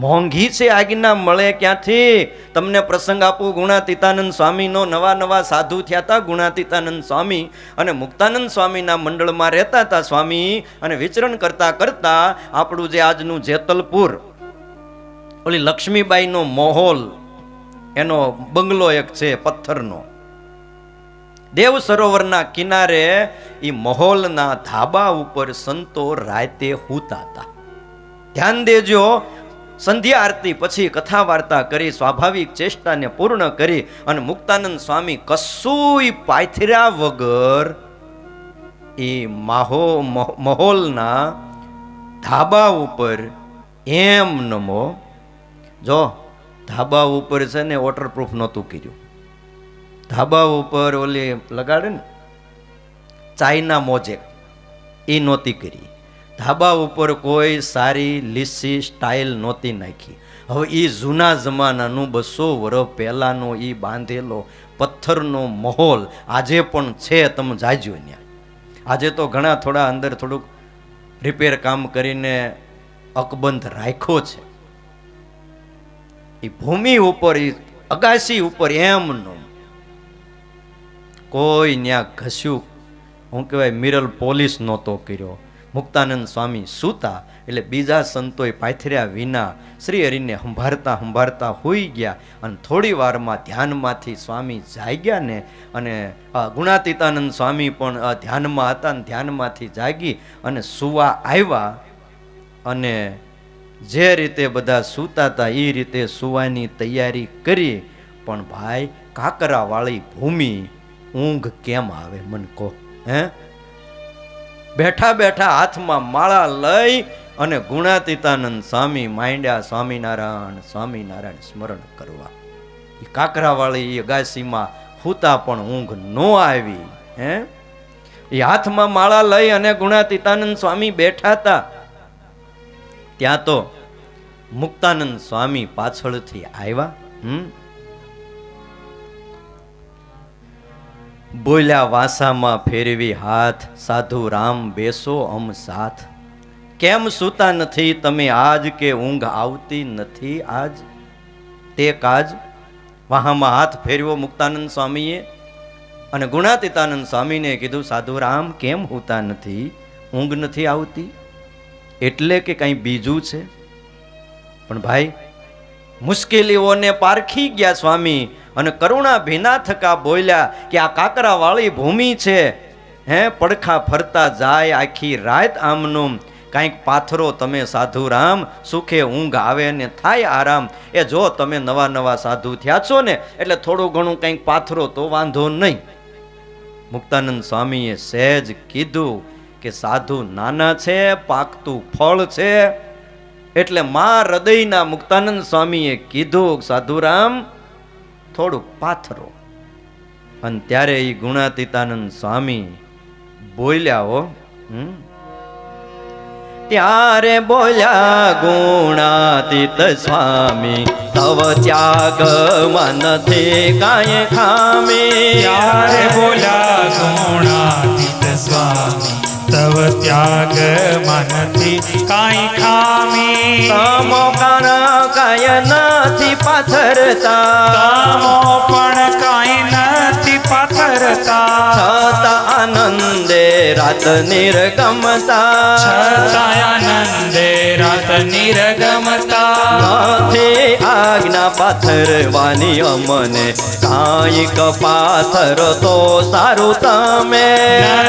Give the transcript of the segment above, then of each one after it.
મોંઘી છે આજ્ઞા મળે ક્યાંથી? તમને પ્રસંગ આપું, ગુણાતીતાનંદ સ્વામીનો નવા નવા સાધુ થયા હતા ગુણાતીતાનંદ સ્વામી, અને મુક્તાનંદ સ્વામીના મંડળમાં રહેતા હતા સ્વામી, અને વિચરણ કરતા કરતા આપણું જે આજનું જેતલપુર, ઓલી લક્ષ્મીબાઈનો મહોલ, એનો બંગલો એક છે પથ્થરનો, દેવ સરોવરના કિનારે એ મહોલના ધાબા ઉપર સંતો રાતે હૂતા હતા. ધ્યાન દેજો, સંધ્યા આરતી પછી કથા વાર્તા કરી સ્વાભાવિક ચેષ્ટાને પૂર્ણ કરી અને મુક્તાનંદ સ્વામી કશુંય પાથર્યા વગર એ મહોલના ધાબા ઉપર એમ નમો, જો ધાબા ઉપર છે ને વોટરપ્રૂફ નહોતું કર્યું, ધાબા ઉપર ઓલી લગાડે ને ચાઇના મોજેક એ નહોતી કરી, ધાબા ઉપર કોઈ સારી લીસી સ્ટાઇલ નહોતી નાખી. હવે એ જૂના જમાનાનું 200 વર્ષ પહેલાનો એ બાંધેલો પથ્થરનો મહોલ આજે પણ છે, તમે જાજો ત્યાં. આજે તો ઘણા થોડા અંદર થોડુંક રિપેર કામ કરીને અકબંધ રાખ્યો છે. એ ભૂમિ ઉપર, એ અગાસી ઉપર એમનો કોઈ ત્યાં ઘસ્યું, હું કહેવાય મિરલ પોલીસ નહોતો કર્યો. મુક્તાનંદ સ્વામી સૂતા એટલે બીજા સંતોએ પાથર્યા વિના શ્રી હરિને સંભાળતા સંભાળતા હોઈ ગયા, અને થોડી વારમાં ધ્યાનમાંથી સ્વામી જાગ્યા ને, અને ગુણાતીતાનંદ સ્વામી પણ ધ્યાનમાં હતા ને ધ્યાનમાંથી જાગી અને સુવા આવ્યા, અને જે રીતે બધા સૂતા હતા એ રીતે સુવાની તૈયારી કરી. પણ ભાઈ, કાકરાવાળી ભૂમિ, ઊંઘ કેમ આવે મન કહો? હે, બેઠા બેઠા હાથમાં માળા લઈ અને ગુણાતીતાનંદ સ્વામી માંડ્યા સ્વામિનારાયણ સ્વામિનારાયણ સ્મરણ કરવા. એ કાકરાવાળી અગાસીમાં સૂતા પણ ઊંઘ ન આવી. હે, એ હાથમાં માળા લઈ અને ગુણાતીતાનંદ સ્વામી બેઠા હતા. ત્યાં તો મુક્તાનંદ સ્વામી પાછળથી આવ્યા. બોલ્યા વાસામાં ફેરવી હાથ, સાધુ રામ બેસો અમ સાથ. કેમ સૂતા નથી તમે આજ, કે ઊંઘ આવતી નથી આજ? તે કાજ વાહામાં હાથ ફેરવ્યો મુક્તાનંદ સ્વામીએ, અને ગુણાતીતાનંદ સ્વામીને કીધું, સાધુ રામ કેમ સૂતા નથી? ઊંઘ નથી આવતી એટલે કે કંઈ બીજું છે? પણ ભાઈ, મુશ્કેલીઓને પારખી ગયા સ્વામી, અને કરુણા ભીના થકા બોલ્યા કે આ કાકરાવાળી ભૂમિ છે, હે, પડખા ફરતા જાય આખી રાત આમનું, કાંઈક પાથરો તમે સાધુ રામ, સુખે ઊંઘ આવે ને થાય આરામ. એ જો તમે નવા નવા સાધુ થયા છો ને, એટલે થોડું ઘણું કંઈક પાથરો તો વાંધો નહીં. મુક્તાનંદ સ્વામીએ સહેજ કીધું કે સાધુ નાના છે, પાકતું ફળ છે, એટલે મા હૃદયના મુક્તાનંદ સ્વામીએ કીધું, સાધુરામ થોડુંક પાથરો. અને ત્યારે એ ગુણાતીતાનંદ સ્વામી બોલ્યા, હો ત્યારે બોલ્યા ગુણાતીત સ્વામી, તવ ત્યાગ મનથી કાંઈ ખામી. ત્યારે બોલ્યા ગુણાતીત સ્વામી, તવ ત્યાગ મનથી કાંઈ ખામી. તમો પણ કાંઈ નથી પાથરતા, તમો પણ કાંઈ નથી પાથરતા. છતાં આનંદે રાત નિર્ગમતા, છતાં આનંદે રાત નિર્ગમતા. નથી આજ્ઞા પાથરવાની અમને, કાંઈક પાથર તો સારું તમે.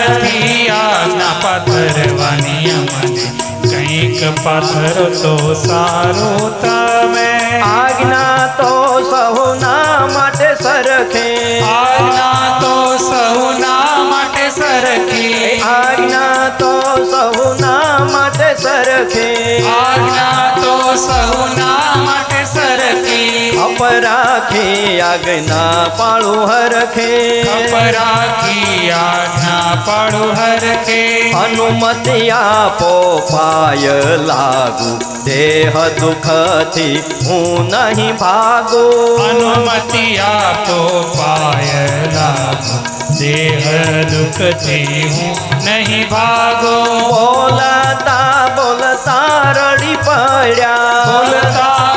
નથી આજ્ઞા પાથરવાની અમને, કંઈક પાથર તો સારું તમે. આજ્ઞા તો સહુના માટે સરખી, આજ્ઞા તો સહુના માટે સરખી. આજ્ઞા તો સહુના માટે સરખી, આજ્ઞા તો સહુના માટે સરખી. અપરાખી આજ્ઞા પાળું હરખી, અપરાખી આજ્ઞા પાળું હરખે. અનુમતિ આપો પાય લાગુ, દેહ દુઃખથી હું નહીં ભાગું. અનુમતિ આપો પાય લાગુ, દેહ દુઃખથી હું નહીં ભાગો. બોલતા બોલતા રડી પડ્યા, બોલતા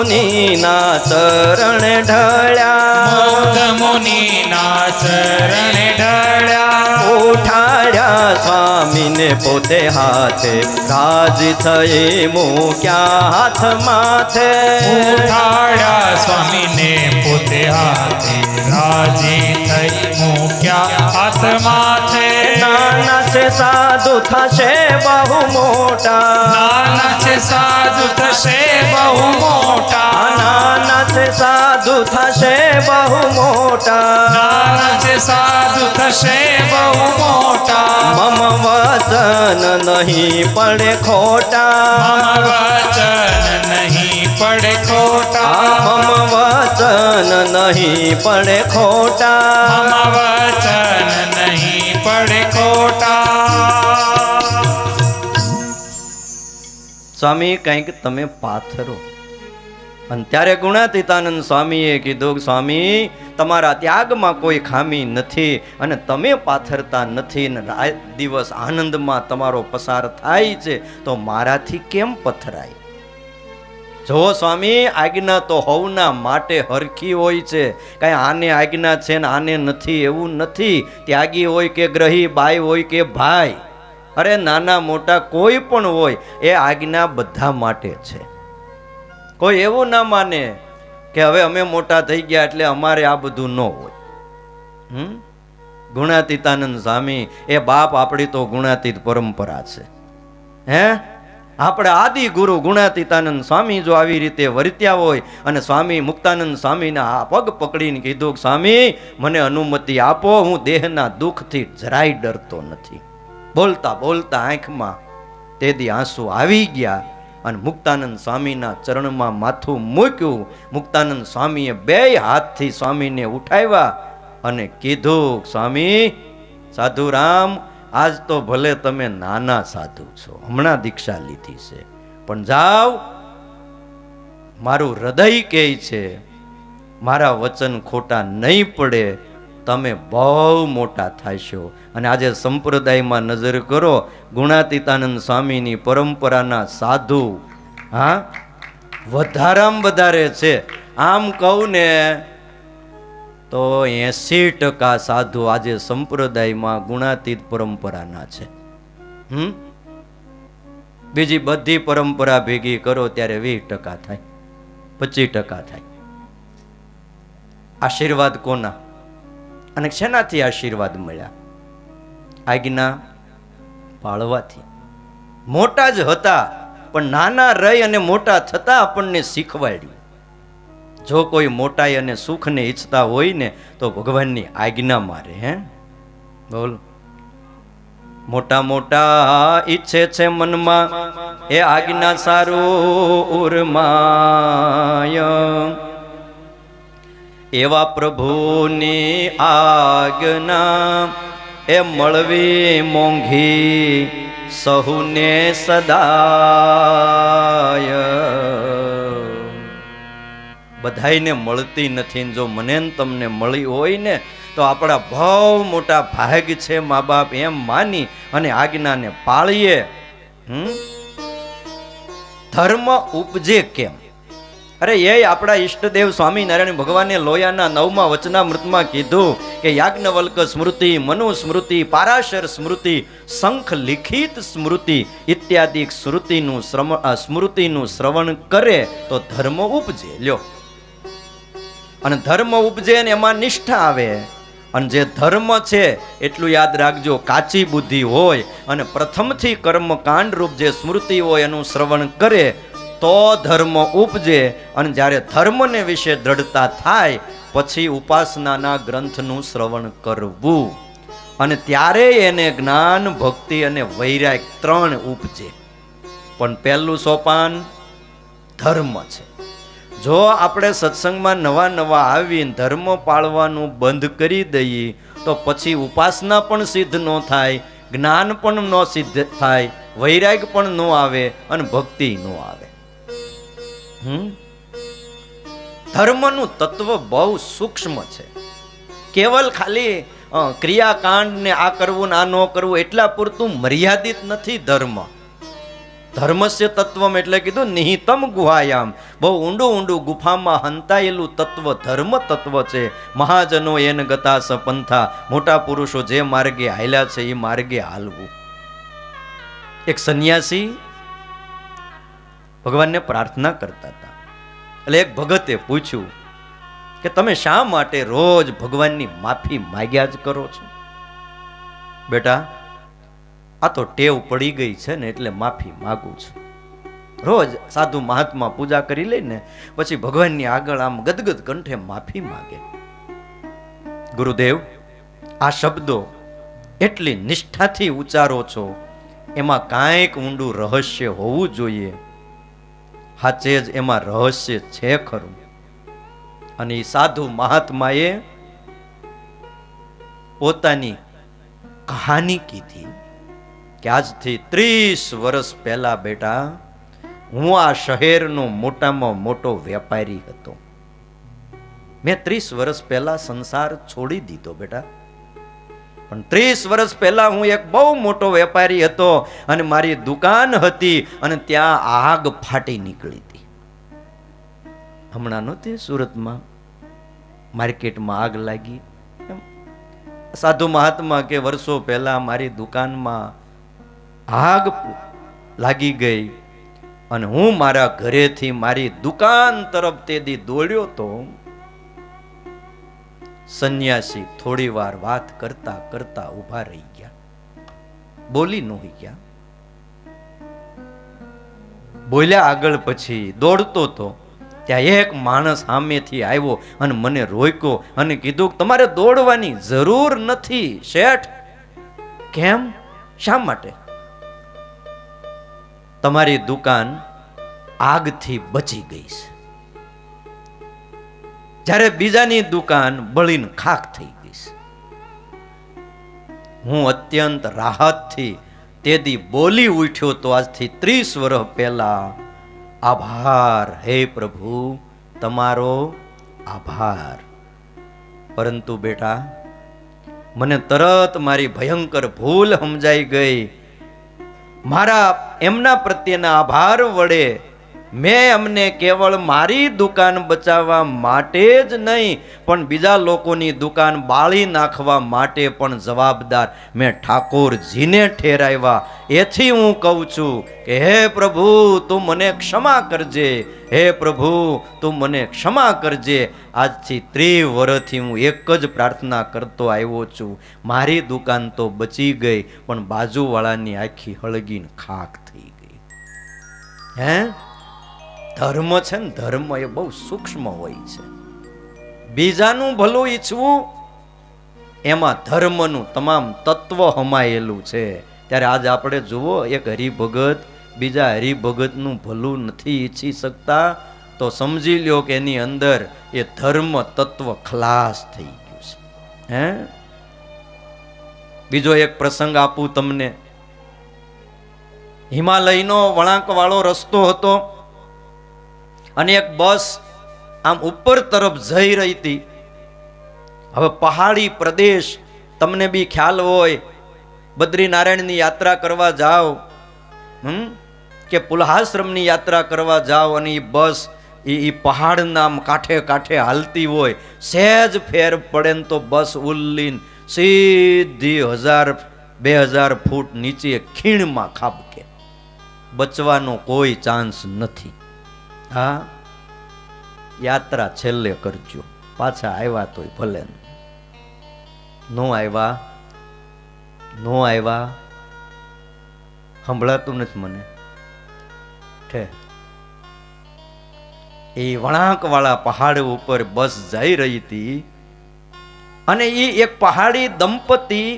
મુનિના ચરણ ઢળ્યા મોગ મુનિના ચરણે ઢળ્યા ઉઠાડ્યા સ્વામીને પોતે હાથે રાજ થઈ મૂક્યા હાથ માથે ઉઠાડ્યા સ્વામીને પોતે હાથે રાજી થઈ મૂક્યા હાથ માથે નાના છે સાધુ થશે બહુ મોટા નાના છે સાધુ થશે બહુ મોટા નાના છે સાધુ થશે બહુ મોટા નાના છે સાધુ થશે બહુ મોટા મમ વચન નહીં પડે ખોટા મમ વચન નહીં પડે ખોટા મમ વચન નહીં પડે ખોટા મમ વચન નહીં પડે ખોટા સ્વામી કંઈક તમે પાથરો. અને ત્યારે ગુણાતીતાનંદ સ્વામીએ કીધું, સ્વામી તમારા ત્યાગમાં કોઈ ખામી નથી અને તમે પાથરતા નથી ને રાત દિવસ આનંદમાં તમારો પસાર થાય છે, તો મારાથી કેમ પથરાય? જો સ્વામી આજ્ઞા તો હવના માટે હરખી હોય છે, કાંઈ આને આજ્ઞા છે ને આને નથી એવું નથી. ત્યાગી હોય કે ગ્રહી, બાઈ હોય કે ભાઈ, અરે નાના મોટા કોઈ પણ હોય, એ આજ્ઞા બધા માટે છે. કોઈ એવું ના માને કે હવે અમે મોટા થઈ ગયા એટલે અમારે આ બધું ન હોય. ગુણાતીતાનંદ સ્વામી એ બાપ આપણી તો ગુણાતીત પરંપરા છે. હે આપણે આદિ ગુરુ ગુણાતીતાનંદ સ્વામી જો આવી રીતે વર્ત્યા હોય અને સ્વામી મુક્તાનંદ સ્વામીના પગ પકડીને કીધું, સ્વામી મને અનુમતિ આપો, હું દેહના દુઃખથી જરાય ડરતો નથી. બોલતા બોલતા આંખમાં તેદી આંસુ આવી ગયા અને મુક્તાનંદ સ્વામીના ચરણમાં માથું મૂક્યું. મુક્તાનંદ સ્વામીએ બે હાથથી સ્વામીને ઉઠાવ્યા અને કીધું, સ્વામી સાધુરામ, આજ તો ભલે તમે નાના સાધુ છો, હમણાં દીક્ષા લીધી છે, પણ જાઓ, મારું હૃદય કહે છે મારા વચન ખોટા નહીં પડે, તમે બહુ મોટા થશો. અને આજે સંપ્રદાયમાં નજર કરો, ગુણાતીતાનંદ સ્વામીની પરંપરાના સાધુ વધારામાં વધારે છે. આમ કહું ને તો 80% સાધુ આજે સંપ્રદાયમાં ગુણાતીત પરંપરાના છે. બીજી બધી પરંપરા ભેગી કરો ત્યારે 20% થાય, 25% થાય. આશીર્વાદ કોના અને શેનાથી આશીર્વાદ મળ્યા? આજ્ઞા પાળવાથી. મોટા જ હતા પણ નાના રહી અને મોટા થતા આપણને શીખવાડ્યું. જો કોઈ મોટાઈ અને સુખને ઈચ્છતા હોય ને તો ભગવાનની આજ્ઞા મારે. હે બોલ, મોટા મોટા ઈચ્છે છે મનમાં, એ આજ્ઞા સારું ઉરમાય. એવા પ્રભુની આજ્ઞા એ મળવી મોંઘી સહુને સદાય. બધાઈને મળતી નથી. જો મને તમને મળી હોય ને તો આપણા બહુ મોટા ભાગ છે. મા બાપ એમ માની અને આજ્ઞાને પાળીએ. ધર્મ ઉપજે કેમ? અરે એ આપણા ઈષ્ટદેવ સ્વામિનારાયણ ભગવાને લોયાના 9મા વચનામૃતમાં કીધું કે યાજ્ઞવલ્ક સ્મૃતિ, મનુ સ્મૃતિ, પારાશર સ્મૃતિ, શંખ લિખિત સ્મૃતિ ઇત્યાદિ સ્મૃતિનું શ્રવણ કરે તો ધર્મ ઉપજે. લ્યો, અને ધર્મ ઉપજે ને એમાં નિષ્ઠા આવે. અને જે ધર્મ છે એટલું યાદ રાખજો, કાચી બુદ્ધિ હોય અને પ્રથમથી કર્મકાંડ રૂપ જે સ્મૃતિ હોય એનું શ્રવણ કરે તો ધર્મ ઉપજે. અને જ્યારે ધર્મને વિશે દ્રઢતા થાય પછી ઉપાસનાના ગ્રંથનું શ્રવણ કરવું, અને ત્યારે એને જ્ઞાન, ભક્તિ અને વૈરાગ 3 ઉપજે. પણ પહેલું સોપાન ધર્મ છે. જો આપણે સત્સંગમાં નવા નવા આવીને ધર્મ પાળવાનું બંધ કરી દઈએ તો પછી ઉપાસના પણ સિદ્ધ ન થાય, જ્ઞાન પણ ન સિદ્ધ થાય, વૈરાગ પણ ન આવે અને ભક્તિ ન આવે. ધર્મનું તત્વ બહુ સૂક્ષ્મ છે. કેવલ ખાલી ક્રિયાકાંડ ને આ કરવું ને આ ન કરવું એટલા પૂરતું મર્યાદિત નથી ધર્મ. ધર્મસ્ય તત્વમ એટલે કીધું નિહિતમ ગુહાયામ, બહુ ઊંડું ઊંડું ગુફામાં હંતાયેલું તત્વ ધર્મ તત્વ છે. મહાજનો એન ગતા સપંથા, મોટા પુરુષો જે માર્ગે હાલ્યા છે એ માર્ગે હાલવું. એક સંન્યાસી ભગવાનને પ્રાર્થના કરતા હતા. એટલે એક ભગતે પૂછ્યું કે તમે શા માટે રોજ ભગવાનની માફી માંગ્યા જ કરો છો? બેટા, આ તો ટેવ પડી ગઈ છે ને એટલે માફી માગું છું. રોજ સાધુ મહાત્મા પૂજા કરી લઈને પછી ભગવાનની આગળ આમ ગદગદ કંઠે માફી માગે. ગુરુદેવ, આ શબ્દો એટલી નિષ્ઠાથી ઉચ્ચારો છો, એમાં કાંઈક ઊંડું રહસ્ય હોવું જોઈએ. સાચે જ એમાં રહસ્ય છે ખરું. અને એ સાધુ મહાત્માએ પોતાની કહાની કીધી કે આજથી 30 વર્ષ પહેલા બેટા, હું આ શહેરનો મોટામાં મોટો વેપારી હતો. મેં 30 વર્ષ પહેલા સંસાર છોડી દીધો બેટા. પણ 30 વર્ષ પહેલા હું એક બહુ મોટો વેપારી હતો અને મારી દુકાન હતી અને ત્યાં આગ ફાટી નીકળી હતી. હમણાં નહોતી સુરતમાં માર્કેટમાં આગ લાગી. સાધુ મહાત્મા કે વર્ષો પહેલા મારી દુકાનમાં આગ લાગી ગઈ અને હું મારા ઘરેથી મારી દુકાન તરફ તે દી દોડ્યો તો. સંન્યાસી થોડી વાર વાત કરતા કરતા ઊભા રહી ગયા, બોલી ન ગયા. બોલ્યા આગળ પછી દોડતો તો ત્યાં એક માણસ સામેથી આવ્યો અને મને રોક્યો અને કીધું તમારે દોડવાની જરૂર નથી શેઠ. કેમ? શા માટે? તમારી દુકાન આગથી બચી ગઈ છે, જ્યારે બીજાની દુકાન બળીને ખાખ થઈ ગઈ છે. હું અત્યંત રાહતથી તેદી બોલી ઉઠ્યો તો આજથી 30 વર્ષ પહેલા, આભાર હે પ્રભુ, તમારો આભાર. પરંતુ બેટા, મને તરત મારી ભયંકર ભૂલ સમજાઈ ગઈ. મારા એમના પ્રત્યેના આભાર વડે મેં અમને કેવળ મારી દુકાન બચાવવા માટે જ નહીં પણ બીજા લોકોની દુકાન બાળી નાખવા માટે પણ જવાબદાર મેં ઠાકોરજીને ઠેરાવ્યા. એથી હું કહું છું કે હે પ્રભુ, તું મને ક્ષમા કરજે, હે પ્રભુ, તું મને ક્ષમા કરજે. આજથી 30 વર્ષથી હું એક જ પ્રાર્થના કરતો આવ્યો છું, મારી દુકાન તો બચી ગઈ પણ બાજુવાળાની આખી હળગીને ખાખ થઈ ગઈ. હે, ધર્મ છે ને, ધર્મ એ બહુ સૂક્ષ્મ હોય છે. બીજાનું ભલું ઈચ્છવું એમાં ધર્મનું તમામ તત્વ હમાયેલું છે. ત્યારે આજ આપણે જુઓ, એક હરિભગત બીજા હરિભગતનું ભલું નથી ઈચ્છી શકતા તો સમજી લ્યો કે એની અંદર એ ધર્મ તત્વ ખલાસ થઈ ગયું છે. હે, બીજો એક પ્રસંગ આપું તમને. હિમાલયનો વળાંક વાળો રસ્તો હતો અને એક બસ આમ ઉપર તરફ જઈ રહી હતી. હવે પહાડી પ્રદેશ, તમને બી ખ્યાલ હોય, બદ્રીનારાયણની યાત્રા કરવા જાઓ કે પુલહાશ્રમની યાત્રા કરવા જાઓ અને એ બસ એ પહાડના કાંઠે કાંઠે હાલતી હોય, સહેજ ફેર પડે ને તો બસ ઉલ્લીન સીધી 1000-2000 ફૂટ નીચે ખીણમાં ખાબકે. બચવાનો કોઈ ચાન્સ નથી. હા, યાત્રા છેલ્લે કરજો, પાછા આવ્યા તોય ભલે, નો આવ્યા સંભળાતું નથી મને. એ વળાંક વાળા પહાડ ઉપર બસ જઈ રહી હતી અને એ એક પહાડી દંપતી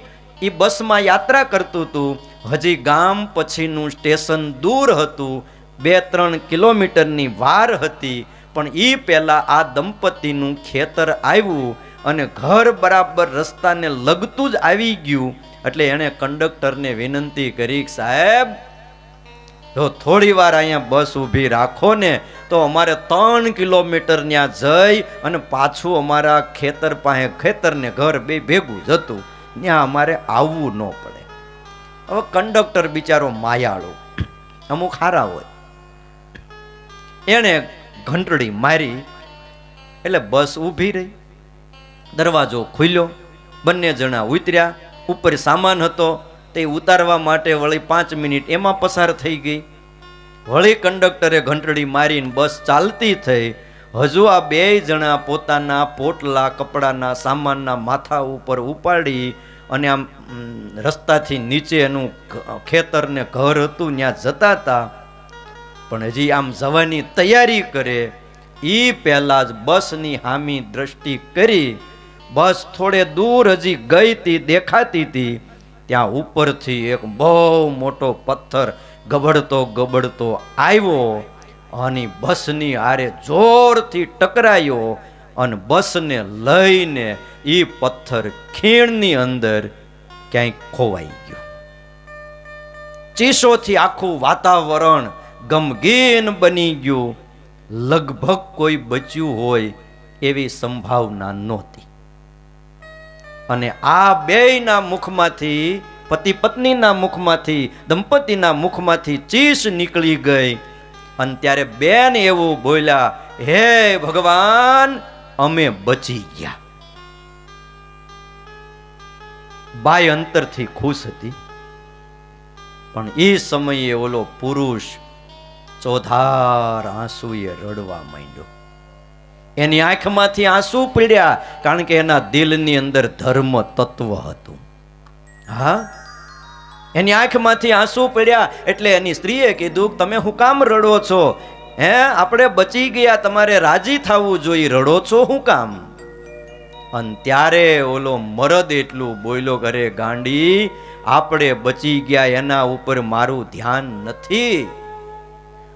એ બસમાં યાત્રા કરતું હતું. હજી ગામ પછીનું સ્ટેશન દૂર હતું, 2-3 કિલોમીટરની વાર હતી. પણ એ પહેલા આ દંપતીનું ખેતર આવ્યું અને ઘર બરાબર રસ્તાને લગતું જ આવી ગયું. એટલે એણે કંડક્ટરને વિનંતી કરી, સાહેબ જો થોડી વાર અહીંયા બસ ઊભી રાખો ને તો અમારે 3 કિલોમીટર ત્યાં જઈ અને પાછું અમારા ખેતર પાસે, ખેતરને ઘર બે ભેગું જતું, ત્યાં અમારે આવવું ન પડે. હવે કંડક્ટર બિચારો માયાળો, અમુક હારા હોય. એણે ઘંટડી મારી એટલે બસ ઊભી રહી, દરવાજો ખુલ્યો, બંને જણા ઉતર્યા. ઉપર સામાન હતો તે ઉતારવા માટે વળી 5 મિનિટ એમાં પસાર થઈ ગઈ. વળી કંડક્ટરે ઘંટડી મારીને બસ ચાલતી થઈ. હજુ આ 2 જણા પોતાના પોટલા કપડાના સામાનના માથા ઉપર ઉપાડી અને આમ રસ્તાથી નીચે એનું ખેતર ને ઘર હતું ત્યાં જતા હતા. પણ હજી આમ જવાની તૈયારી કરે ઈ પહેલા જ બસની હામી દ્રષ્ટિ કરી. બસ થોડે દૂર હજી ગઈ તી, દેખાતી હતી, ત્યાં ઉપરથી એક બહુ મોટો પથ્થર ગબડતો ગબડતો આવ્યો અને બસની આરે જોરથી ટકરાયો અને બસને લઈને ઈ પથ્થર ખીણની અંદર ક્યાંય ખોવાઈ ગયો. ચીસોથી આખું વાતાવરણ ગમગીન બની ગયું. લગભગ કોઈ બચ્યું હોય એવી સંભાવના નહોતી. અને આ બેયના મુખમાંથી, પતિ પત્નીના મુખમાંથી, દંપતીના મુખમાંથી ચીસ નીકળી ગઈ. અને ત્યારે બેન એવું બોલ્યા, હે ભગવાન, અમે બચી ગયા. બાઈ અંતરથી ખુશ હતી, પણ એ સમયે ઓલો પુરુષ ચોધાર આંસુએ રડવા માંડ્યો. એની આંખમાંથી આંસુ પડ્યા, કારણ કે એના દિલની અંદર ધર્મ તત્વ હતું. હા, એની આંખમાંથી આંસુ પડ્યા. એટલે એની સ્ત્રીએ કીધું, તમે હું કામ રડો છો? હે, આપણે બચી ગયા, તમારે રાજી થવું જોઈએ, રડો છો હું કામ? અને ત્યારે ઓલો મરદ એટલું બોલ્યો, કરે ગાંડી, આપણે બચી ગયા એના ઉપર મારું ધ્યાન નથી,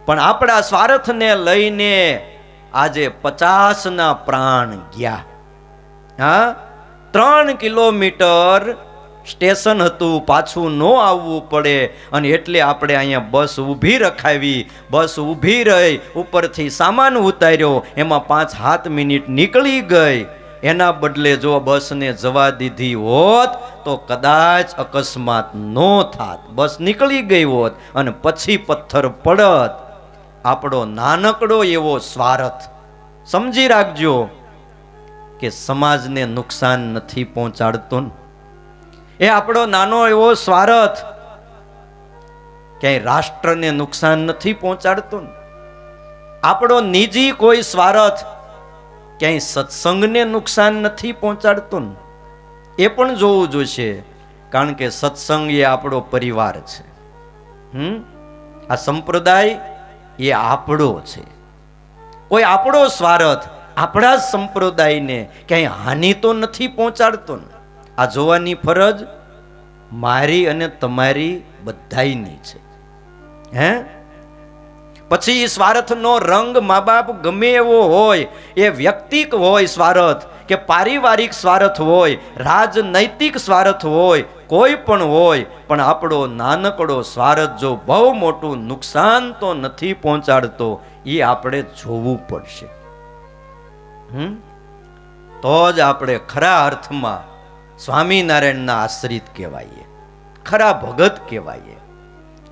પણ આપણા સ્વાર્થને લઈને આજે 50ના પ્રાણ ગયા. હા, 3 કિલોમીટર સ્ટેશન હતું, પાછું ન આવવું પડે, અને એટલે આપણે અહીંયા બસ ઊભી રખાવી. બસ ઊભી રહી, ઉપરથી સામાન ઉતાર્યો, એમાં 5-7 મિનિટ નીકળી ગઈ. એના બદલે જો બસને જવા દીધી હોત તો કદાચ અકસ્માત ન થાત, બસ નીકળી ગઈ હોત અને પછી પથ્થર પડત. આપણો નાનકડો એવો સ્વાર્થ, સમજી રાખજો કે સમાજને નુકસાન નથી પહોંચાડતો. એ આપણો નાનો એવો સ્વાર્થ ક્યાંય રાષ્ટ્રને નુકસાન નથી પહોંચાડતો. આપણો નિજી કોઈ સ્વાર્થ ક્યાંય સત્સંગને નુકસાન નથી પહોંચાડતો. એ પણ જોવું જોઈશે, કારણ કે સત્સંગ એ આપણો પરિવાર છે. આ સંપ્રદાય એ આપણો છે. કોઈ આપણો સ્વાર્થ આપણા જ સંપ્રદાયને ક્યાંય હાનિ તો નથી પહોંચાડતો. આ જોવાની ફરજ મારી અને તમારી બધાયની છે. હે, પછી એ સ્વાર્થનો રંગ મા બાપ ગમે એવો હોય, એ વ્યક્તિક હોય સ્વાર્થ કે પારિવારિક સ્વાર્થ હોય, રાજનૈતિક સ્વાર્થ હોય, કોઈ પણ હોય, પણ આપણો નાનકડો સ્વાર્થ જો બહુ મોટું નુકસાન તો નથી પહોંચાડતો, એ આપણે જોવું પડશે. તો જ આપણે ખરા અર્થમાં સ્વામિનારાયણના આશ્રિત કહેવાઈએ, ખરા ભગત કહેવાઈએ.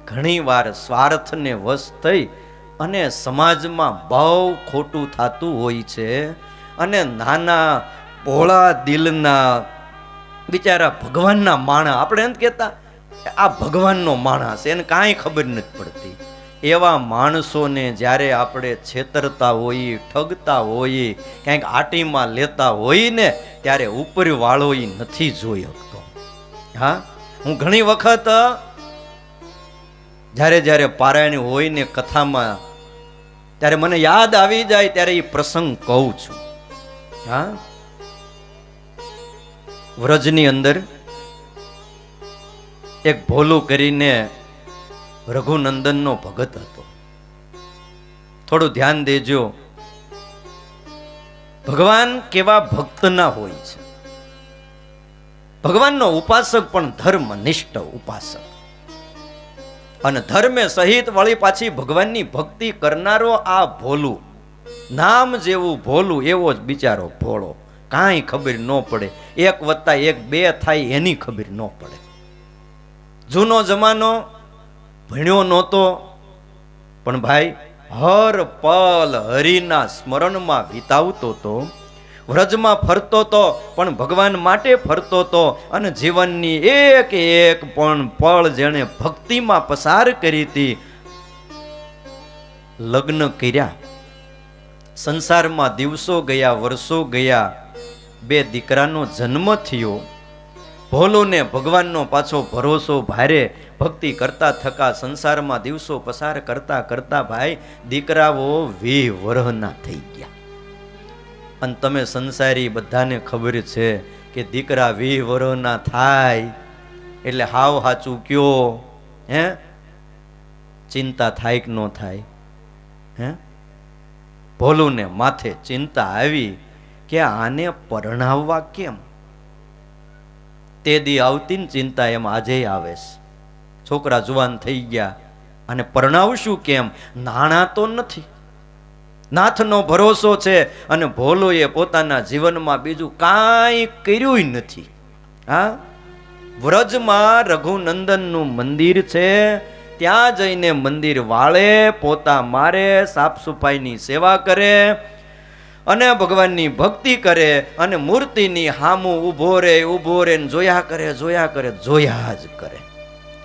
ઘણી વાર સ્વાર્થને વશ થઈ અને સમાજમાં બહુ ખોટું થતું હોય છે, અને નાના ભોળા દિલના બિચારા ભગવાનના માણા, આપણે એમ કહેતા આ ભગવાનનો માણસ, એને કાંઈ ખબર નથી પડતી. એવા માણસોને જ્યારે આપણે છેતરતા હોઈએ, ઠગતા હોઈએ, ક્યાંક આટીમાં લેતા હોઈએ ને, ત્યારે ઉપરવાળો એ નથી જોઈ શકતો. હા, હું ઘણી વખત જ્યારે પારાયણ હોય ને કથામાં, ત્યારે મને યાદ આવી જાય ત્યારે એ પ્રસંગ કહું છું. હા, વ્રજની અંદર એક ભોલું કરીને રઘુનંદનનો ભગત હતો. થોડું ધ્યાન દેજો, ભગવાન કેવા ભક્તના હોય છે. ભગવાનનો ઉપાસક પણ ધર્મનિષ્ઠ ઉપાસક, અને ધર્મે સહિત વળી પાછી ભગવાનની ભક્તિ કરનારો આ ભોલું, નામ જેવું ભોલું એવો જ બિચારો ભોળો, કાંઈ ખબર ન પડે, 1 + 1 2 થાય એની ખબર ન પડે. જૂનો જમાનો, ભણ્યો નહોતો, પણ ભાઈ હર પલ હરિના સ્મરણમાં વિતાવતો તો, વ્રજમાં ફરતો તો પણ ભગવાન માટે ફરતો તો, અને જીવનની એક એક પણ પળ જેણે ભક્તિમાં પસાર કરી હતી. લગ્ન કર્યા, સંસારમાં દિવસો ગયા, વર્ષો ગયા, 2 દીકરાનો જન્મ થયો. ભોલુને ભગવાનનો પાછો ભરોસો ભારે, ભક્તિ કરતા થકા સંસારમાં દિવસો પસાર કરતા કરતા ભાઈ દીકરાઓ 20 વર્ષના થઈ ગયા. અને તમે સંસારી બધાને ખબર છે કે દીકરા 20 વર્ષના થાય એટલે હાવ હાચું કયો, હે ચિંતા થાય કે ન થાય? હે ભોલુને માથે ચિંતા આવી કે આને પરણાવવા કેમ? તે દી આવતી ને ચિંતા એમ આજે આવે છે. છોકરા જુવાન થઈ ગયા અને પરણાવશું કેમ? નાણાં તો નથી, નાથનો ભરોસો છે. અને ભોલુએ પોતાના જીવનમાં બીજું કાંઈ કર્યું નથી. હા, વ્રજમાં રઘુનંદનનું મંદિર છે, ત્યાં જઈને મંદિર વાળે, પોતા મારે, સાફ સફાઈની સેવા કરે અને ભગવાનની ભક્તિ કરે અને મૂર્તિની હામું ઊભો રે ને જોયા કરે, જોયા જ કરે.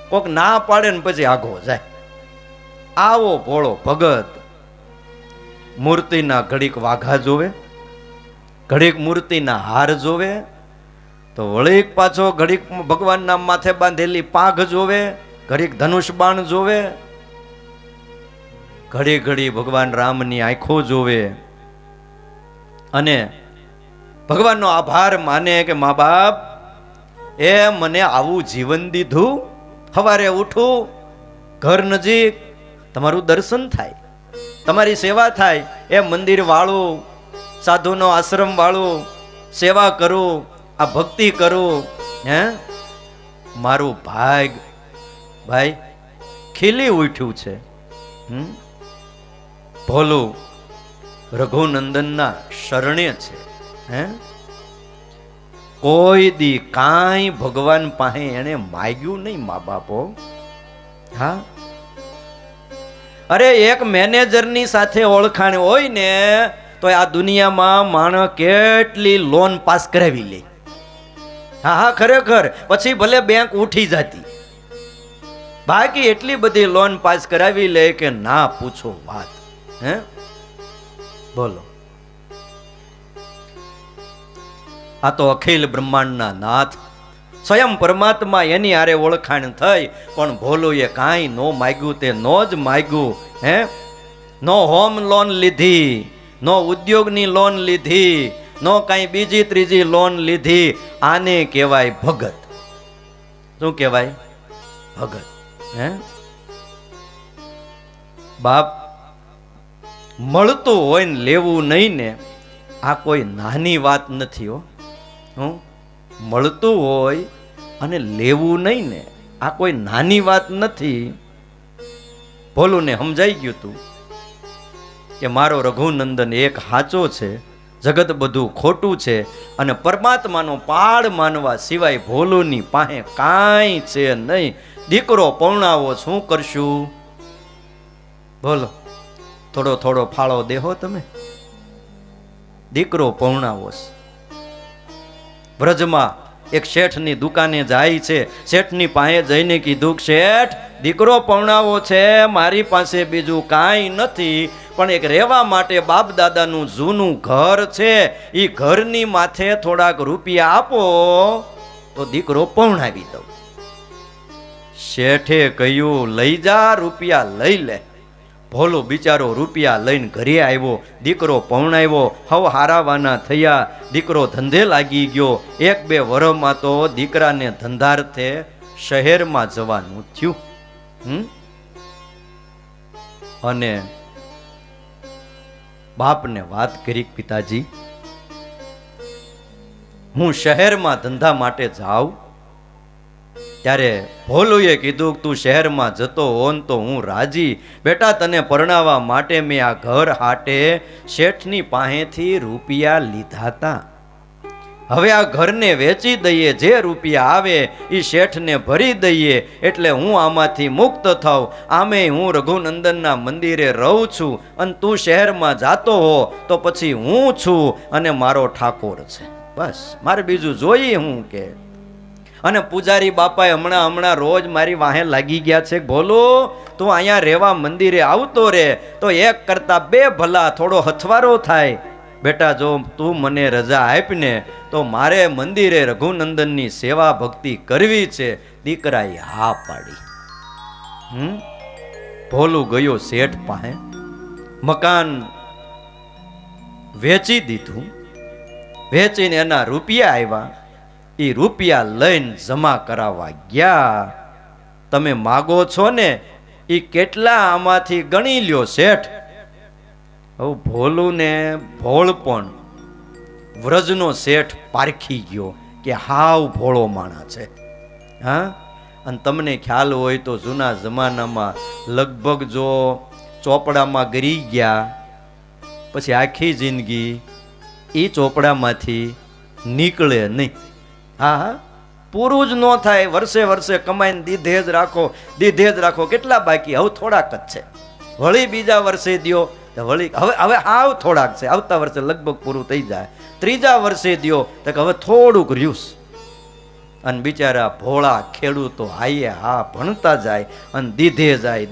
કોક ના પાડે ને પછી આઘો જાય. આવો ભોળો ભગત મૂર્તિના ઘડીક વાઘા જોવે, ઘડીક મૂર્તિના હાર જોવે, તો વળીક પાછો ઘડીક ભગવાનના માથે બાંધેલી પાઘ જોવે, ઘડીક ધનુષ બાણ જોવે, ઘડી ઘડી ભગવાન રામની આંખો જોવે અને ભગવાનનો આભાર માને કે મા બાપ એ મને આવું જીવન દીધું. સવારે ઉઠું, ઘર નજીક તમારું દર્શન થાય, તમારી સેવા થાય, એ મંદિર વાળું, સાધુનો આશ્રમ વાળું, સેવા કરું, આ ભક્તિ કરું. હે મારું ભાગ ભાઈ ખીલી ઉઠ્યું છે. ભોલું રઘુનંદનના શરણે છે. હે કોઈ દી કાંઈ ભગવાન પાસે એને માગ્યું નહીં મા બાપો. હા, અરે એક મેનેજરની સાથે ઓળખાણ હોય ને તો આ દુનિયામાં માણસ કેટલી લોન પાસ કરાવી લે. હા હા, ખરેખર. પછી ભલે બેંક ઉઠી જતી, બાકી એટલી બધી લોન પાસ કરાવી લે કે ના પૂછો વાત. હે બોલો, આ તો અખિલ બ્રહ્માંડના નાથ સ્વયં પરમાત્મા, એની આરે ઓળખાણ થઈ. પણ ભોલુએ કાંઈ નો માગ્યું, તે નો જ માગ્યું. હે નો હોમ લોન લીધી, નો ઉદ્યોગની લોન લીધી, નો કાંઈ બીજી ત્રીજી લોન લીધી. આને કહેવાય ભગત. શું કહેવાય? ભગત. હે બાપ, મળતું હોય ને લેવું નહીં ને, આ કોઈ નાની વાત નથી હો. હું મળતું હોય અને લેવું નહીં ને, આ કોઈ નાની વાત નથી. ભોલુને સમજાઈ ગયું તું કે મારો રઘુનંદન એક હાચો છે, જગત બધું ખોટું છે, અને પરમાત્માનો પાડ માનવા સિવાય ભોલુની પાસે કાંઈ છે નહીં. દીકરો પૌણાવો, શું કરશું? બોલો, થોડો થોડો ફાળો દેહો તમે. દીકરો પૌણાવો. વ્રજમાં એક શેઠની દુકાને જાય છે. શેઠની પાસે જઈને કીધું, શેઠ દીકરો પૌણાવો છે, મારી પાસે બીજું કાંઈ નથી, પણ એક રહેવા માટે બાપ દાદાનું જૂનું ઘર છે, એ ઘરની માથે થોડાક રૂપિયા આપો તો દીકરો પૌણાવી દઉં. શેઠે કહ્યું, લઈ જા, રૂપિયા લઈ લે. ભોલો બિચારો રૂપિયા લઈને ઘરે આવ્યો, દીકરો પૌણાવ્યો, હવ હારાવાના થયા, દીકરો ધંધે લાગી ગયો. 1-2 વર્ષમાં તો દીકરાને ધંધાર્થે શહેરમાં જવાનું થયું. અને બાપને વાત કરી, પિતાજી હું શહેરમાં ધંધા માટે જાઉં. ત્યારે ભોલુએ કીધું, તું શહેરમાં જતો હોન તો હું રાજી. બેટા, તને પરણાવવા માટે મેં આ ઘર હાટે શેઠની પાસેથી રૂપિયા લીધા હતા. હવે આ ઘરને વેચી દઈએ, જે રૂપિયા આવે એ શેઠને ભરી દઈએ, એટલે હું આમાંથી મુક્ત થાઉં. આમે હું રઘુનંદનના મંદિરે રહું છું અને તું શહેરમાં જાતો હો તો પછી હું છું અને મારો ઠાકોર છે. બસ મારે બીજું જોઈએ હું કે. અને પૂજારી બાપાએ હમણાં રોજ મારી વાહે લાગી ગયા છે, ભોલો તું અહીંયા રહેવા મંદિરે આવતો રે તો એક કરતા બે ભલા, થોડો હથવારો થાય. બેટા જો તું મને રજા આપને તો મારે મંદિરે રઘુનંદનની સેવા ભક્તિ કરવી છે. દીકરાએ હા પાડી. ભોલું ગયો શેઠ પાસે, મકાન વેચી દીધું. વેચીને એના રૂપિયા આવ્યા, એ રૂપિયા લઈને જમા કરાવવા ગયા. તમે માગો છો ને એ કેટલા આમાંથી ગણી લ્યો શેઠ. હવે ભોલું ને ભોળપણ વ્રજનો શેઠ પારખી ગયો કે હાવ ભોળો માણા છે. હા, અને તમને ખ્યાલ હોય તો જૂના જમાનામાં લગભગ જો ચોપડામાં ગરી ગયા પછી આખી જિંદગી એ ચોપડામાંથી નીકળે નહીં. હા હા, પૂરું જ ન થાય. વર્ષે કમાઈને દીધે જ રાખો. કેટલા બાકી? હવે થોડાક જ છે. વળી બીજા વર્ષે દ્યો તો વળી હવે આવ થોડાક છે. આવતા વર્ષે લગભગ પૂરું થઈ જાય. ત્રીજા વર્ષે દ્યો તો હવે થોડુંક રહ્યું. અને બિચારા ભોળા ખેડૂતો હાઈએ હા ભણતા જાય અને દીધે જાય.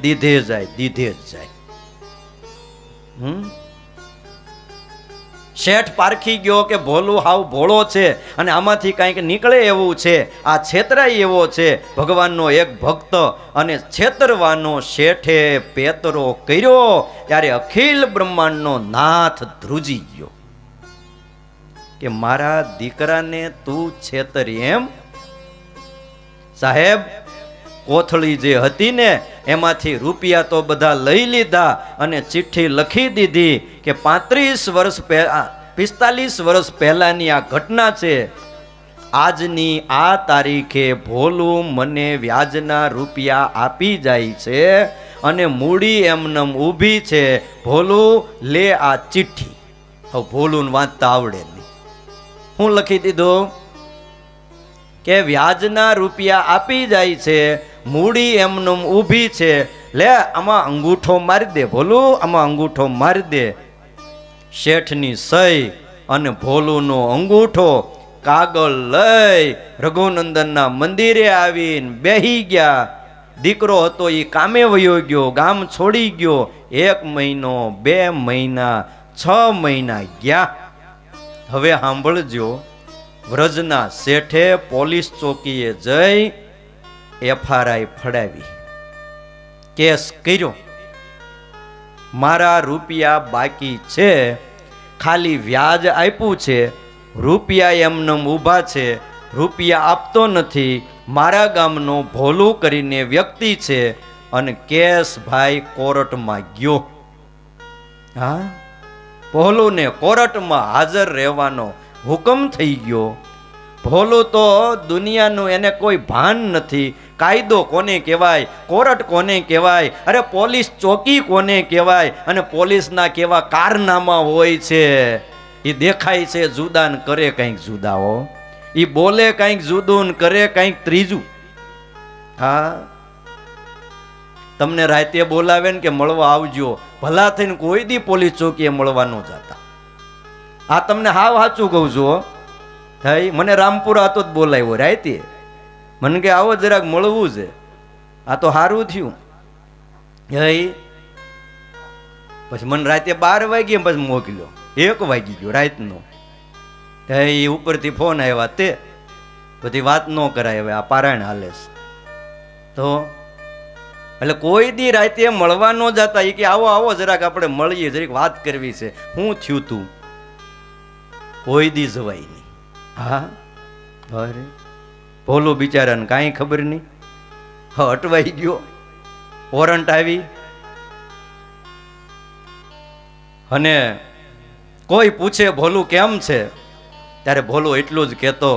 શેઠ પારખી ગયો કે ભોલું હાવ ભોળો છે અને આમાંથી કંઈક નીકળે એવું છે, આ છેતરાય એવો છે. ભગવાનનો એક ભક્ત અને છેતરવાનો શેઠે પેતરો કર્યો ત્યારે અખિલ બ્રહ્માંડનો નાથ ધ્રુજી ગયો કે મારા દીકરાને તું છેતરી એમ. સાહેબ કોથળી જે હતી ને એમાંથી રૂપિયા તો બધા લઈ લીધા અને ચિઠ્ઠી લખી દીધી કે 45 વર્ષ પહેલાની આ ઘટના છે. આજની આ તારીખે ભોલું મને વ્યાજના રૂપિયા આપી જાય છે અને મૂડી એમનેમ ઊભી છે. ભોલું લે આ ચિઠ્ઠી. હવે ભોલું વાંચતા આવડે નહીં. હું લખી દીધું કે વ્યાજના રૂપિયા આપી જાય છે, મૂડી એમનેમ ઊભી છે. લે આમાં અંગૂઠો મારી દે ભોલું, આમાં અંગૂઠો મારી દે. શેઠની સહી અને ભોલુનો અંગૂઠો. કાગળ લઈ રઘુનંદનના મંદિરે આવીને બેહી ગયા. દીકરો હતો એ કામે વયો ગયો, ગામ છોડી ગયો. 1 મહિનો, 2 મહિના, 6 મહિના ગયા. હવે સાંભળજો, વ્રજના શેઠે પોલીસ ચોકીએ જઈ FRI ફડાવી, કેસ કર્યો. મારા રૂપિયા બાકી છે, ખાલી વ્યાજ આપ્યું છે, રૂપિયા એમનેમ ઊભા છે, રૂપિયા આપતો નથી. મારા ગામનો ભોલું કરીને વ્યક્તિ છે અને કેસ ભાઈ કોર્ટમાં ગયો. હા, ભોલુને કોર્ટમાં હાજર રહેવાનો હુકમ થઈ ગયો. ભોલું તો દુનિયાનું એને કોઈ ભાન નથી. કાયદો કોને કહેવાય, કોર્ટ કોને કહેવાય, અરે પોલીસ ચોકી કોને કહેવાય, અને પોલીસના કેવા કારનામા હોય છે. એ દેખાય છે જુદા ને કરે કંઈક જુદા હો. એ બોલે કંઈક જુદું ને કરે કંઈક ત્રીજું. હા, તમને રાતે બોલાવે ને કે મળવા આવજો, ભલા થઈને કોઈ દી પોલીસ ચોકીએ મળવા ન જતા. આ તમને હાવ સાચું કહું છું. ભાઈ મને રામપુરા હતો જ બોલાવ્યો રાતે. મને કે આવો જરાક મળવું છે. આ તો સારું થયું. પછી મને રાતે 12 વાગ્યે પછી મોકલ્યો. 1 વાગી ગયો રાતનો. એ ઉપરથી ફોન આવ્યા, તે બધી વાત ન કરાય, હવે આ પારાયણ હાલે છે તો. એટલે કોઈ દી રાતે મળવા ન જતા. એ કે આવો જરાક આપણે મળીએ, જરીક વાત કરવી છે. શું થયું તું? કોઈ દી જવાય નહીં. હા, અરે ભોલું બિચારાને કાંઈ ખબર નહીં. અટવાઈ ગયો. વોરંટ આવી અને કોઈ પૂછે ભોલું કેમ છે, ત્યારે ભોલું એટલું જ કહેતો,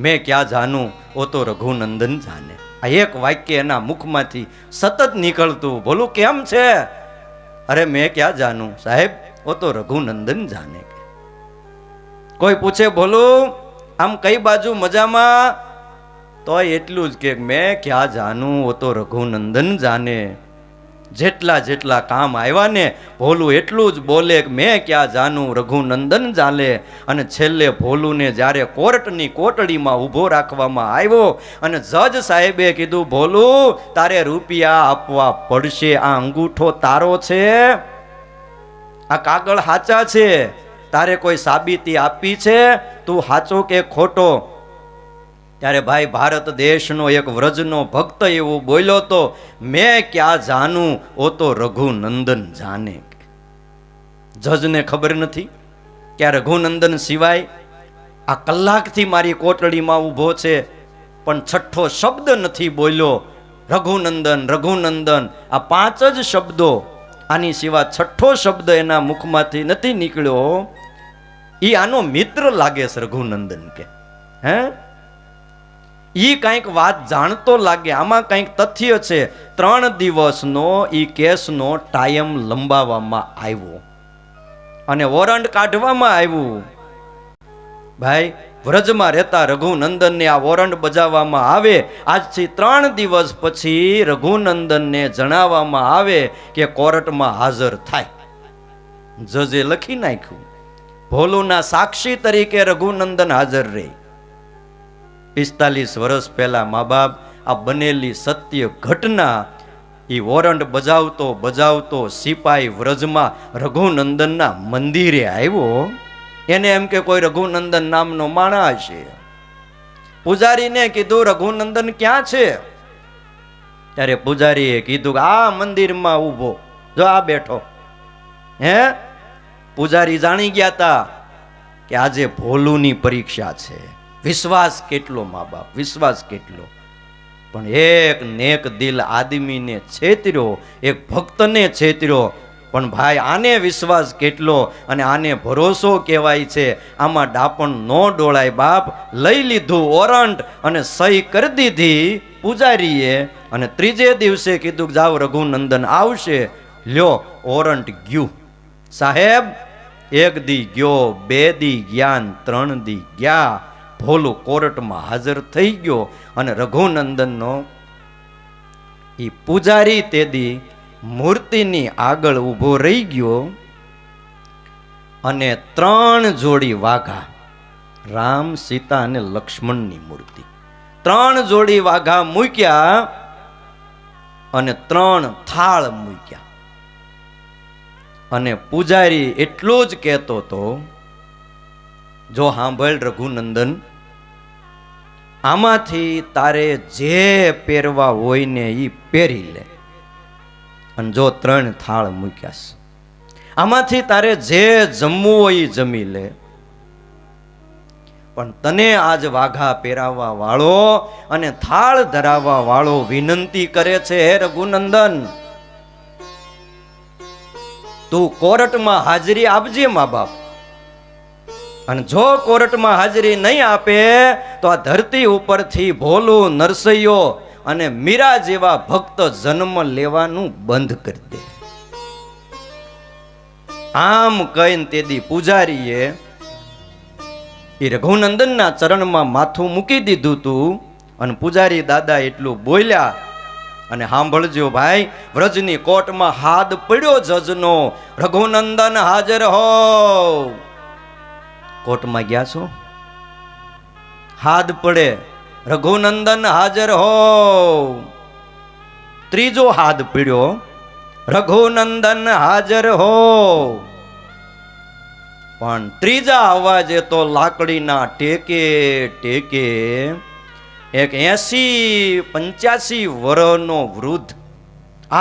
મેં ક્યાં જાનું, ઓ તો રઘુનંદન જાને. આ એક વાક્ય એના મુખમાંથી સતત નીકળતું. ભોલું કેમ છે? અરે મેં ક્યાં જાનું સાહેબ, ઓ તો રઘુનંદન જાને. કોઈ પૂછે ભોલું આમ કઈ બાજુ મજામાં? તો એટલું જ કે મેં ક્યાં જાનું, વો તો રઘુનંદન જાને. જેટલા જેટલા કામ આવ્યા ને ભોલું એટલું જ બોલે કે મેં ક્યાં જાનું, રઘુનંદન જાને. અને છેલ્લે ભોલુને જ્યારે કોર્ટની કોટડીમાં ઊભો રાખવામાં આવ્યો અને જજ સાહેબે કીધું, ભોલું તારે રૂપિયા આપવા પડશે, આ અંગૂઠો તારો છે, આ કાગળ સાચા છે, તારે કોઈ સાબિતી આપી છે, તું સાચો કે ખોટો? ત્યારે ભાઈ ભારત દેશનો એક વ્રજનો ભક્ત એવું બોલ્યો તો, મેં ક્યાં જાનું, ઓ તો રઘુનંદન જાને. જજને ખબર નથી કે આ રઘુનંદન સિવાય આ કલાકથી મારી કોટડીમાં ઊભો છે પણ છઠ્ઠો શબ્દ નથી બોલ્યો. રઘુનંદન રઘુનંદન આ 5 જ શબ્દો, આની સિવાય છઠ્ઠો શબ્દ એના મુખમાંથી નથી નીકળ્યો. ઈ આનો મિત્ર લાગે છે રઘુનંદન કે, હે ઈ કંઈક વાત જાણતો લાગે, આમાં કંઈક તથ્ય છે. 3 દિવસનો ઈ કેસનો ટાઈમ લંબાવવામાં આવ્યો અને વોરંટ કાઢવામાં આવ્યું. ભાઈ વ્રજમાં રહેતા રઘુનંદનને આ વોરંટ બજાવવામાં આવે. આજથી 3 દિવસ પછી રઘુનંદનને જણાવવામાં આવે કે કોર્ટમાં હાજર થાય. જજે લખી નાખ્યું, ભોલુના સાક્ષી તરીકે રઘુનંદન હાજર રહે. 45 વર્ષ પહેલા મા બાપ આ બનેલી સત્ય ઘટના એ વોરંટ બજાવતો બજાવતો સિપાઈ વ્રજમાં રઘુનંદનના મંદિરે આવ્યો. એને એમ કે કોઈ રઘુનંદન નામનો માણસ છે. પૂજારીને કીધું, રઘુનંદન ક્યાં છે? ત્યારે પૂજારીએ કીધું કે આ મંદિરમાં ઊભો, જો આ બેઠો. હે પૂજારી જાણી ગયા હતા કે આજે ભોલુની પરીક્ષા છે. વિશ્વાસ કેટલો મા બાપ, વિશ્વાસ કેટલો! પણ એક નેક દિલ આદમીને છેતર્યો, એક ભક્તને છેતર્યો. પણ ભાઈ આને વિશ્વાસ કેટલો અને આને ભરોસો કહેવાય છે. આમાં ડાપણ નો ડોળાય બાપ. લઈ લીધું વોરંટ અને સહી કરી દીધી પૂજારીએ અને 3જે દિવસે કીધું જાવ રઘુનંદન આવશે. લ્યો વોરંટ ગયું સાહેબ. 1 દી ગયો, 2 દી ગયા, 3 દી ગયા. ભોલું કોર્ટમાં હાજર થઈ ગયો અને રઘુનંદનનો ઈ પૂજારી તેદી મૂર્તિની આગળ ઊભો રહી ગયો અને 3 જોડી વાઘા, રામ સીતા અને લક્ષ્મણની મૂર્તિ, 3 જોડી વાઘા મૂક્યા અને 3 થાળ મૂક્યા. અને પૂજારી એટલું જ કહેતો હતો, જો સાંભળ રઘુનંદન, આમાંથી તારે જે પહેરવા હોય ને એ પહેરી લે. અને જો 3 થાળ મૂક્યા છે, આમાંથી તારે જે જમવું હોય એ જમી લે. પણ તને આજ વાઘા પહેરાવવા વાળો અને થાળ ધરાવવા વાળો વિનંતી કરે છે, હે રઘુનંદન, તું કોર્ટમાં હાજરી આપજે મા બાપ. અને જો કોર્ટમાં હાજરી નહીં આપે તો આ ધરતી ઉપરથી ભોલું, નરસૈયો અને મીરા જેવા ભક્ત જન્મ લેવાનું બંધ કરી દે. આમ કહીને તેદી પૂજારીએ એ રઘુનંદનના ચરણમાં માથું મૂકી દીધું તું. અને પૂજારી દાદા એટલું બોલ્યા, અને સાંભળજો ભાઈ, વ્રજની કોર્ટમાં હાથ પડ્યો જજનો, રઘુનંદન હાજર હો. કોર્ટમાં ગયા છો, હાથ પડે, રઘુનંદન હાજર હો. 3જો હાથ પડ્યો, રઘુનંદન હાજર હો. પણ 3જા અવાજે તો લાકડીના ટેકે ટેકે એક 80-85 વર્ષનો વૃદ્ધ,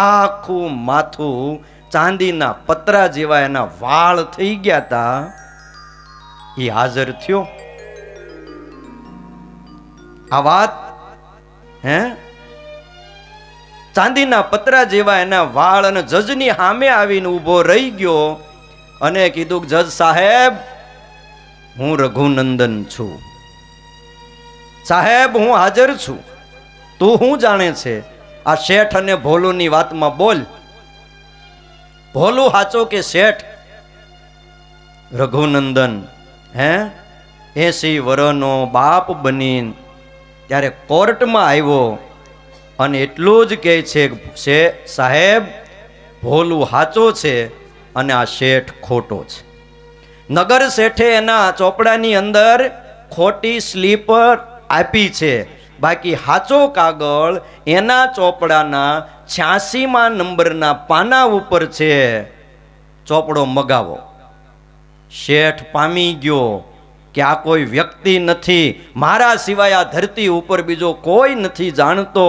આખું માથું ચાંદીના પતરા જેવા એના વાળ થઈ ગયા હતા, એ હાજર થયો. આ વાત હે ચાંદીના પતરા જેવા એના વાળ અને જજની સામે આવીને ઊભો રહી ગયો અને કીધું, જજ સાહેબ, હું રઘુનંદન છું. સાહેબ, હું હાજર છું. તું શું જાણે છે? આ શેઠ અને ભોલુની વાતમાં બોલ. ભોલું સાચો કે શેઠ? રઘુનંદન, હે 80 વર્ષનો બાપ બની ત્યારે કોર્ટમાં આવ્યો અને એટલું જ કહે છે સાહેબ ભોલું સાચો છે અને આ શેઠ ખોટો છે. નગર શેઠે એના ચોપડાની અંદર ખોટી સ્લીપ આપી છે, બાકી સાચો કાગળ એના ચોપડાના 86મા નંબરના પાના ઉપર છે. ચોપડો મગાવો. શેઠ પામી ગયો કે આ કોઈ વ્યક્તિ નથી, મારા સિવાય આ ધરતી ઉપર બીજો કોઈ નથી જાણતો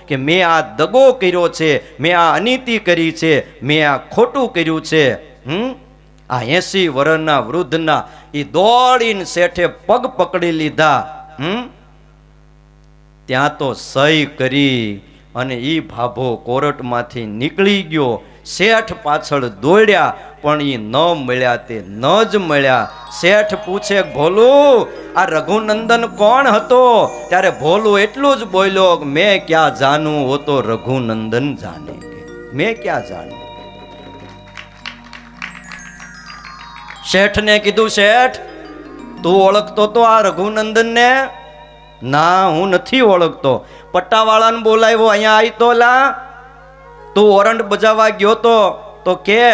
કે મેં આ દગો કર્યો છે, મેં આ અનીતિ કરી છે, મેં આ ખોટું કર્યું છે. આ 80 વર્ષના વૃદ્ધના એ દોડીને શેઠે પગ પકડી લીધા. ત્યાં તો સહી કરી અને ઈ ભાભો કોર્ટમાંથી નીકળી ગયો. શેઠ પાછળ દોડ્યા પણ ઈ ન મળ્યા, તે ન જ મળ્યા. શેઠ પૂછે ભોલું આ રઘુનંદન કોણ હતો? ત્યારે ભોલું એટલું જ બોલ્યો મેં ક્યાં જાનું, હો તો રઘુનંદન જાને. મેં ક્યાં જાનું. શેઠને કીધું શેઠ તું ઓળખતો તો આ રઘુનંદન ને? ના હું નથી ઓળખતો. પટ્ટાવાળાને બોલાવ્યો, અહીંયા આવી તો લા. તું ઓરંડ બજાવવા ગયો તો કે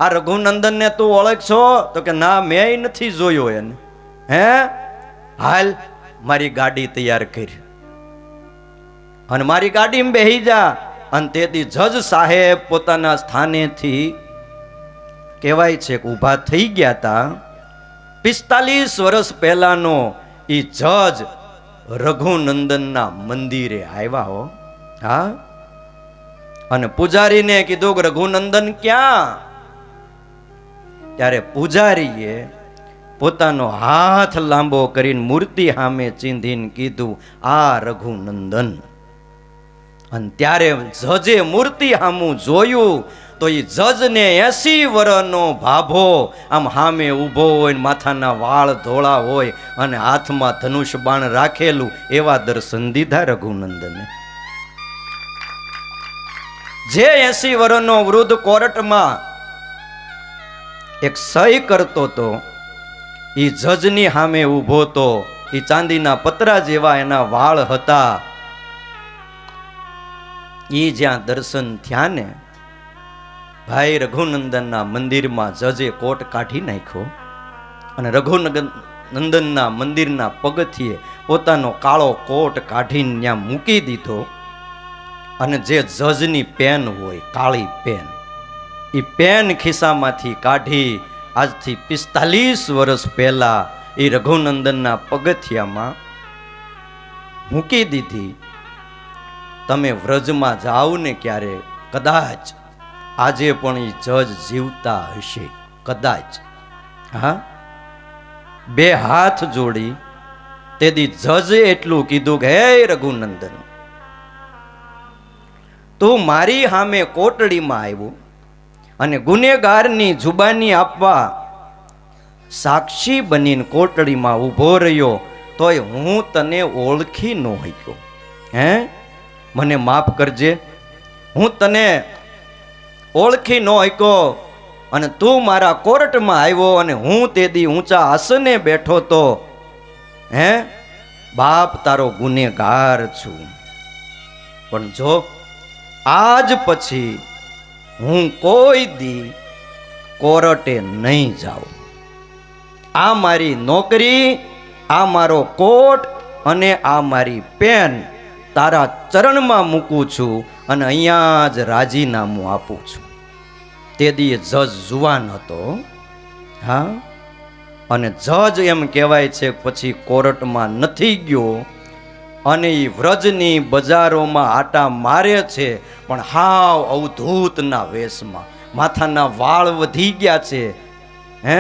આ રઘુનંદન ને તું ઓળખશો? તો કે ના મેં નથી જોયો એને. હે હાલ મારી ગાડી તૈયાર કરી અને મારી ગાડીમાં બેહી જા. અને તેથી જજ સાહેબ પોતાના સ્થાનેથી કહેવાય છે કે ઊભા થઈ ગયા હતા. 45 વર્ષ પહેલાનો એ જજ રઘુનંદનના મંદિરે આવ્યા હો. હા, અને પૂજારીને કીધું કે રઘુનંદન ક્યાં? ત્યારે પૂજારીએ પોતાનો હાથ લાંબો કરીને મૂર્તિ સામે ચીંધીને કીધું આ રઘુનંદન. અને ત્યારે જજે મૂર્તિ સામું જોયું તો એ જજને 80 વર્ષનો ભાભો આમ સામે ઊભો હોય, માથાના વાળ ધોળા હોય અને હાથમાં ધનુષ બાણ રાખેલું, એવા દર્શન દીધા રઘુનંદને. જે 80 વર્ષનો વૃદ્ધ કોર્ટમાં એક સહી કરતો તો એ જજની સામે ઊભો તો એ ચાંદીના પતરા જેવા એના વાળ હતા. એ જ્યાં દર્શન થયા ને ભાઈ, રઘુનંદનના મંદિરમાં જજે કોટ કાઢી નાખ્યો અને રઘુનંદનના મંદિરના પગથિયે પોતાનો કાળો કોટ કાઢીને ત્યાં મૂકી દીધો. અને જે જજની પેન હોય, કાળી પેન, એ પેન ખિસ્સામાંથી કાઢી આજથી 45 વર્ષ પહેલા એ રઘુનંદનના પગથિયામાં મૂકી દીધી. તમે વ્રજમાં જાઓ ને ક્યારે, કદાચ આજે પણ એ જજ જીવતા હશે, કદાચ. હા, બે હાથ જોડી તેથી જજે એટલું કીધું કે હે રઘુનંદન, તું મારી સામે કોટડીમાં આવ્યો અને ગુનેગારની જુબાની આપવા સાક્ષી બનીને કોટડીમાં ઊભો રહ્યો, તોય હું તને ઓળખી ન શક્યો. હે, મને માફ કરજે, હું તને ઓળખી ન શક્યો. અને તું મારા કોર્ટમાં આવ્યો અને હું તે દી ઊંચા આસને બેઠો તો. હે બાપ, તારો ગુનેગાર છું, પણ જો આજ પછી હું કોઈ દી કોર્ટે નહીં જાઉં. આ મારી નોકરી, આ મારો કોટ અને આ મારી પેન તારા ચરણમાં મૂકું છું અને અહીંયા જ રાજીનામું આપું છું. તે દી જજ જુવાન હતો. હા, અને જજ એમ કહેવાય છે પછી કોર્ટમાં નથી ગયો અને એ વ્રજની બજારોમાં આટા મારે છે, પણ હાવ અવધૂતના વેશમાં. માથાના વાળ વધી ગયા છે, હે,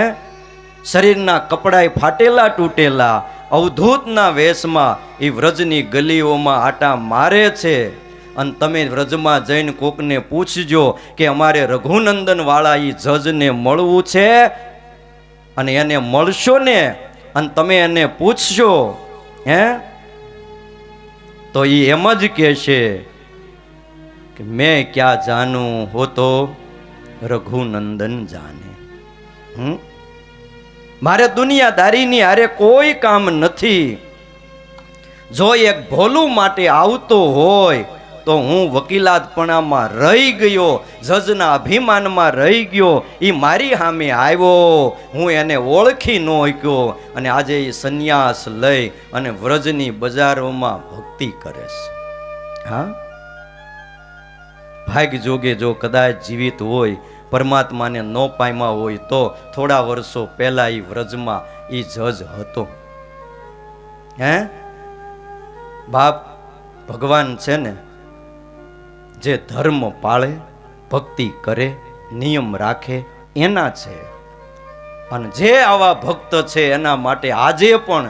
શરીરના કપડાય ફાટેલા તૂટેલા, અવધૂતના વેશમાં એ વ્રજની ગલીઓમાં આટા મારે છે. અને તમે વ્રજમાં જઈને કોકને પૂછજો કે અમારે રઘુનંદન વાળા એ જજને મળવું છે, અને એને મળશો ને અને તમે એને પૂછશો, હે, તો એ એમ જ કહેશે કે મેં ક્યાં જાનું, હો તો રઘુનંદન જાને. મારે દુનિયાદારીની હારે કોઈ કામ નથી. જો એક ભોલું માટે આવતો હોય તો હું વકીલાતપણામાં રહી ગયો, જજના અભિમાનમાં રહી ગયો, એ મારી સામે આવ્યો, હું એને ઓળખી ન શક્યો અને આજે એ સંન્યાસ લઈ અને વ્રજની બજારોમાં ભક્તિ કરે છે. હા, ભાગ જોગે જો કદાચ જીવિત હોય, પરમાત્માને ન પામ્યા હોય તો થોડા વર્ષો પહેલા એ વ્રજમાં એ જજ હતો. હે બાપ, ભગવાન છે ને જે ધર્મ પાળે, ભક્તિ કરે, નિયમ રાખે એના છે. અને જે આવા ભક્ત છે એના માટે આજે પણ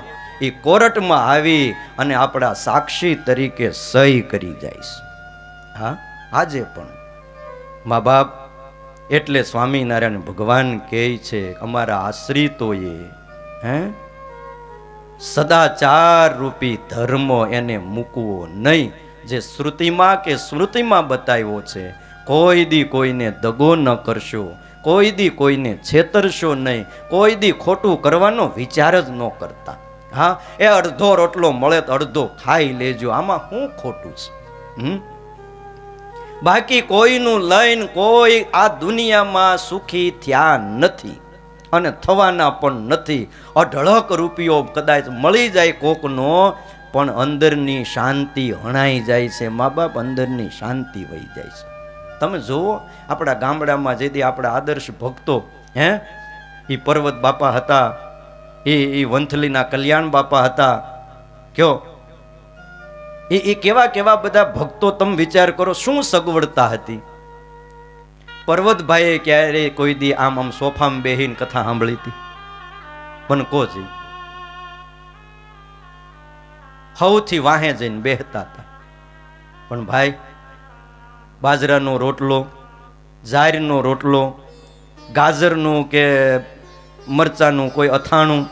એ કોર્ટમાં આવી અને આપણા સાક્ષી તરીકે સહી કરી જાય છે. હા, આજે પણ મા બાપ. એટલે સ્વામિનારાયણ ભગવાન કહે છે અમારા આશ્રિતોએ સદાચાર રૂપી ધર્મ એને મૂકવો નહીં, જે શ્રુતિમાં કે સ્મૃતિમાં બતાવ્યો છે. કોઈ દી કોઈને દગો ન કરશો, કોઈ દી કોઈને છેતરશો નહીં, કોઈ દી ખોટું કરવાનો વિચાર જ ન કરતા. હા, એ અડધો રોટલો મળે તો અડધો ખાઈ લેજો, આમાં શું ખોટું છે? બાકી કોઈનું લઈને કોઈ આ દુનિયામાં સુખી થયા નથી અને થવાના પણ નથી. અઢળક રૂપિયો કદાચ મળી જાય કોકનો, પણ અંદરની શાંતિ હણાઈ જાય છે. મા બાપ, અંદરની શાંતિ વહી જાય છે. તમે જુઓ, આપણા ગામડામાં જેથી આપણા આદર્શ ભક્તો એ પર્વત બાપા હતા, એ વંથલીના કલ્યાણ બાપા હતા. કયો એ કેવા કેવા બધા ભક્તો તમે વિચાર કરો, શું સગવડતા હતી. પર્વતભાઈએ ક્યારે કોઈ દી આમ આમ સોફામાં બેહીને કથા સાંભળી હતી? પણ કોજી સૌથી વાહે જઈને બેહતા હતા. પણ ભાઈ, બાજરાનો રોટલો, જારનો રોટલો, ગાજરનું કે મરચાનું કોઈ અથાણું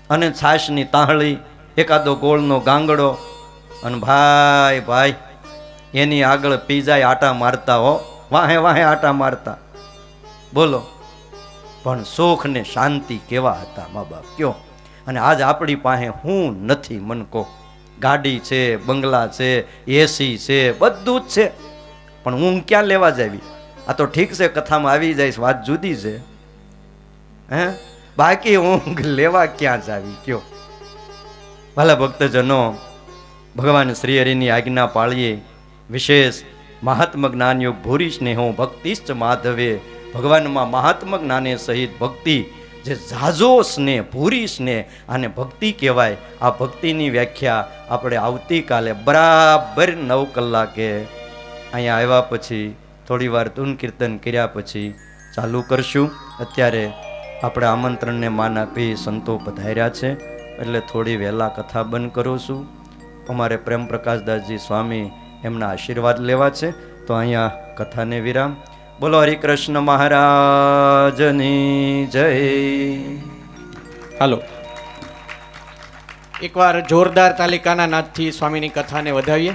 અને છાશની તાહળી, એકાદો ગોળનો ગાંગડો, અને ભાઈ ભાઈ એની આગળ પી જાય આટા મારતા. હો, વાહે વાહે આટા મારતા. બોલો, પણ સુખ ને શાંતિ કેવા હતા મા બાપ, કયો. અને આજ આપણી પાસે હું નથી, મન કહો. ગાડી છે, બંગલા છે, એસી છે, બધું જ છે, પણ ઊંઘ ક્યાં લેવા જાવી? આ તો ઠીક છે, કથામાં આવી જાય, વાત જુદી છે. બાકી ઊંઘ લેવા ક્યાં જાવી, કયો. ભલા ભક્તજનો, ભગવાન શ્રી હરિની આજ્ઞા પાળીએ. વિશેષ મહાત્મ જ્ઞાન યોગ ભૂરી સ્નેહો ભક્તિશ્ચ માધવે. ભગવાનમાં મહાત્મ જ્ઞાને સહિત ભક્તિ, જે ઝાઝો સ્નેહ, ભૂરી સ્નેહ, આને ભક્તિ કહેવાય. આ ભક્તિની વ્યાખ્યા આપણે આવતીકાલે બરાબર 9 કલાકે અહીંયા આવ્યા પછી થોડી વાર ધૂન કીર્તન કર્યા પછી ચાલુ કરશું. અત્યારે આપણે આમંત્રણને માન આપી સંતો પધાર્યા છે, એટલે થોડી વહેલા કથા બંધ કરું છું. અમારે પ્રેમ પ્રકાશદાસજી સ્વામી એમના આશીર્વાદ લેવા છે, તો અહીંયા કથાને વિરામ. બોલો હરિકૃષ્ણ મહારાજની જય. હાલો, એકવાર જોરદાર તાલિકાના નાદથી સ્વામીની કથાને વધાવીએ.